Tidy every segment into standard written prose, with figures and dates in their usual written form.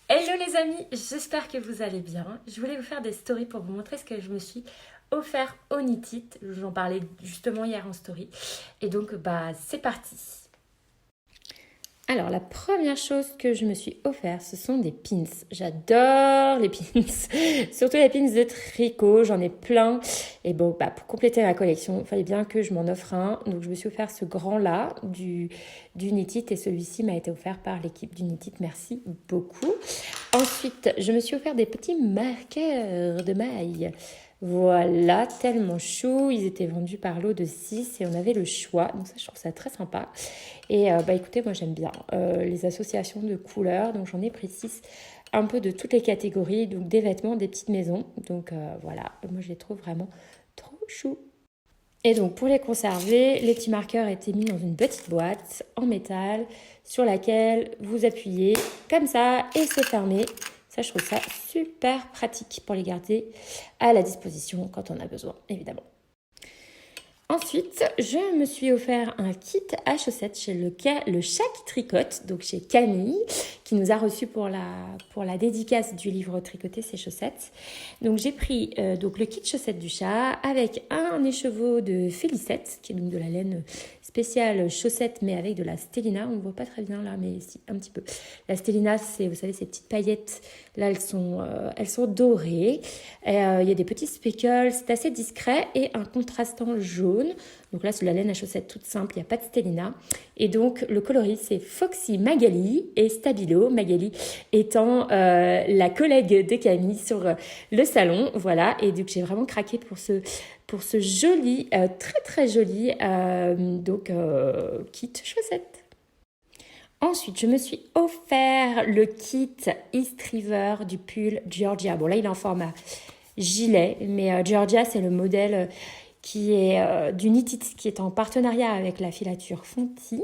Hello les amis, j'espère que vous allez bien. Je voulais vous faire des stories pour vous montrer ce que je me suis offert au Knit It. J'en parlais justement hier en story. Et donc c'est parti. Alors la première chose que je me suis offert, ce sont des pins. J'adore les pins, surtout les pins de tricot, j'en ai plein. Et bon, pour compléter ma collection, il fallait bien que je m'en offre un. Donc je me suis offert ce grand-là du Knit It et celui-ci m'a été offert par l'équipe du Knit It. Merci beaucoup. Ensuite, je me suis offert des petits marqueurs de mailles. Voilà, tellement chou. Ils étaient vendus par lot de 6 et on avait le choix. Donc ça, je trouve ça très sympa. Et écoutez, moi j'aime bien les associations de couleurs. Donc j'en ai pris 6, un peu de toutes les catégories. Donc des vêtements, des petites maisons. Donc voilà, moi je les trouve vraiment trop chou. Et donc pour les conserver, les petits marqueurs étaient mis dans une petite boîte en métal sur laquelle vous appuyez comme ça et c'est fermé. Ça, je trouve ça super pratique pour les garder à la disposition quand on a besoin, évidemment. Ensuite, je me suis offert un kit à chaussettes chez le Chat qui tricote, donc chez Camille, qui nous a reçus pour la dédicace du livre Tricoter ses chaussettes. Donc j'ai pris donc le kit chaussettes du chat avec un écheveau de Félicette, qui est donc de la laine spéciale chaussette, mais avec de la stélina. On ne voit pas très bien là, mais si, un petit peu. La stélina, c'est, vous savez, ces petites paillettes. Là, elles sont dorées. Il y a des petits speckles, c'est assez discret, et un contrastant jaune. Donc là, c'est de la laine à chaussettes toute simple, il n'y a pas de stélina. Et donc, le coloris, c'est Foxy Magali et Stabilo. Magali étant la collègue de Camille sur le salon. Voilà, et donc j'ai vraiment craqué pour ce joli, très très joli kit chaussettes. Ensuite, je me suis offert le kit East River du pull Georgia. Bon, là, il est en format gilet, mais Georgia, c'est le modèle qui est du Knit It, qui est en partenariat avec la filature Fonty.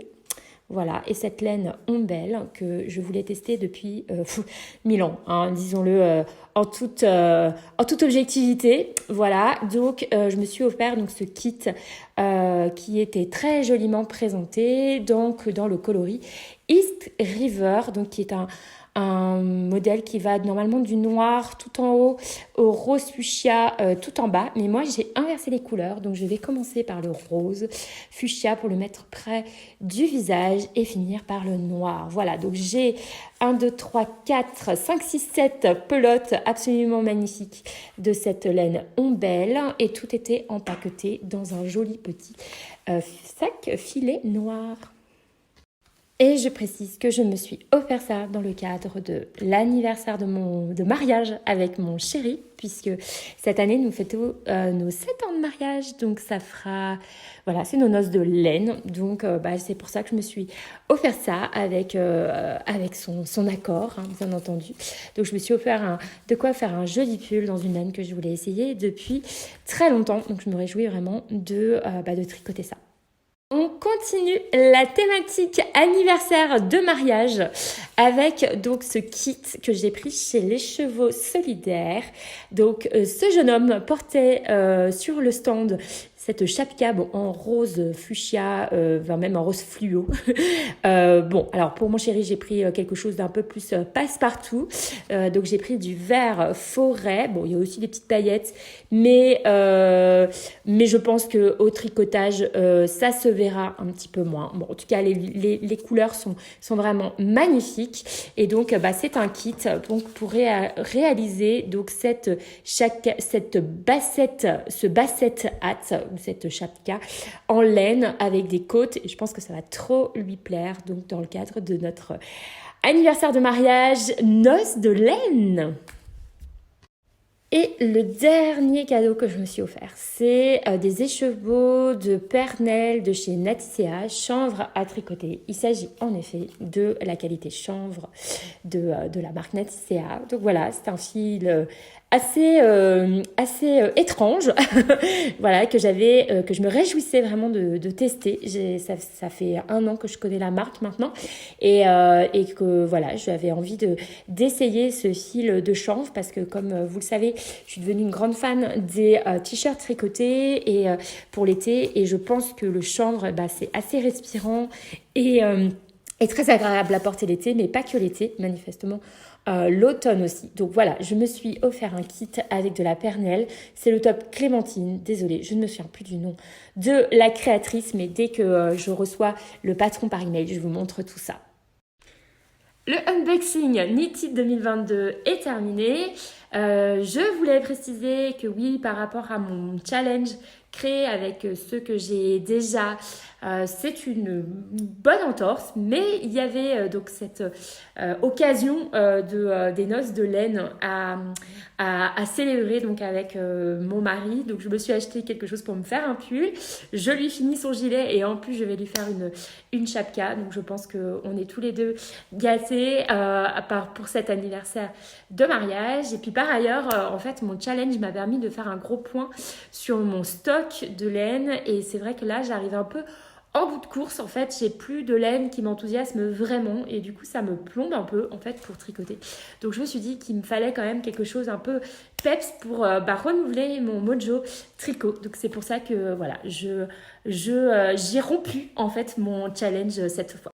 Voilà, et cette laine ombelle que je voulais tester depuis 1000 ans, hein, disons-le en toute objectivité. Voilà, donc je me suis offert donc, ce kit qui était très joliment présenté donc, dans le coloris East River, donc, qui est un modèle qui va normalement du noir tout en haut au rose fuchsia tout en bas. Mais moi, j'ai inversé les couleurs. Donc, je vais commencer par le rose fuchsia pour le mettre près du visage et finir par le noir. Voilà, donc j'ai 1, 2, 3, 4, 5, 6, 7 pelotes absolument magnifiques de cette laine ombelle. Et tout était empaqueté dans un joli petit sac filet noir. Et je précise que je me suis offert ça dans le cadre de l'anniversaire de mariage avec mon chéri, puisque cette année, nous fêtons nos 7 ans de mariage. Donc, ça fera... Voilà, c'est nos noces de laine. Donc, c'est pour ça que je me suis offert ça avec son accord, hein, bien entendu. Donc, je me suis offert de quoi faire un joli pull dans une laine que je voulais essayer depuis très longtemps. Donc, je me réjouis vraiment de tricoter ça. On continue la thématique anniversaire de mariage avec donc ce kit que j'ai pris chez Les Chevaux Solidaires. Donc ce jeune homme portait sur le stand cette chapka en rose fuchsia, même en rose fluo. Alors pour mon chéri, j'ai pris quelque chose d'un peu plus passe-partout. Donc j'ai pris du vert forêt. Bon, il y a aussi des petites paillettes, mais je pense que au tricotage, ça se verra un petit peu moins. Bon, en tout cas, les couleurs sont vraiment magnifiques. Et donc, c'est un kit donc pour réaliser donc ce basset hat ou cette chapka en laine avec des côtes. Et je pense que ça va trop lui plaire. Donc, dans le cadre de notre anniversaire de mariage, noces de laine. Et le dernier cadeau que je me suis offert, c'est des écheveaux de Pernel de chez Naticea, chanvre à tricoter. Il s'agit en effet de la qualité chanvre de la marque Naticea. Donc voilà, c'est un fil assez étrange, voilà, que je me réjouissais vraiment de tester. Ça fait 1 an que je connais la marque maintenant et que voilà, j'avais envie d'essayer ce fil de chanvre parce que comme vous le savez, je suis devenue une grande fan des t-shirts tricotés et pour l'été, et je pense que le chanvre, c'est assez respirant et est très agréable à porter l'été, mais pas que l'été, manifestement. L'automne aussi. Donc voilà, je me suis offert un kit avec de la Pernelle. C'est le top Clémentine. Désolée, je ne me souviens plus du nom de la créatrice, mais dès que je reçois le patron par email, je vous montre tout ça. Le unboxing Knitted 2022 est terminé. Je voulais préciser que oui, par rapport à mon challenge créé avec ceux que j'ai déjà, c'est une bonne entorse, mais il y avait donc cette occasion des noces de laine à célébrer donc avec mon mari. Donc je me suis acheté quelque chose pour me faire un pull. Je lui finis son gilet et en plus je vais lui faire une chapka. Donc je pense qu'on est tous les deux gâtés pour cet anniversaire de mariage. Et puis par ailleurs, en fait, mon challenge m'a permis de faire un gros point sur mon stock de laine. Et c'est vrai que là, j'arrive un peu en bout de course. En fait, j'ai plus de laine qui m'enthousiasme vraiment. Et du coup, ça me plombe un peu, en fait, pour tricoter. Donc je me suis dit qu'il me fallait quand même quelque chose un peu peps pour renouveler mon mojo tricot. Donc c'est pour ça que voilà, j'ai rompu en fait mon challenge cette fois.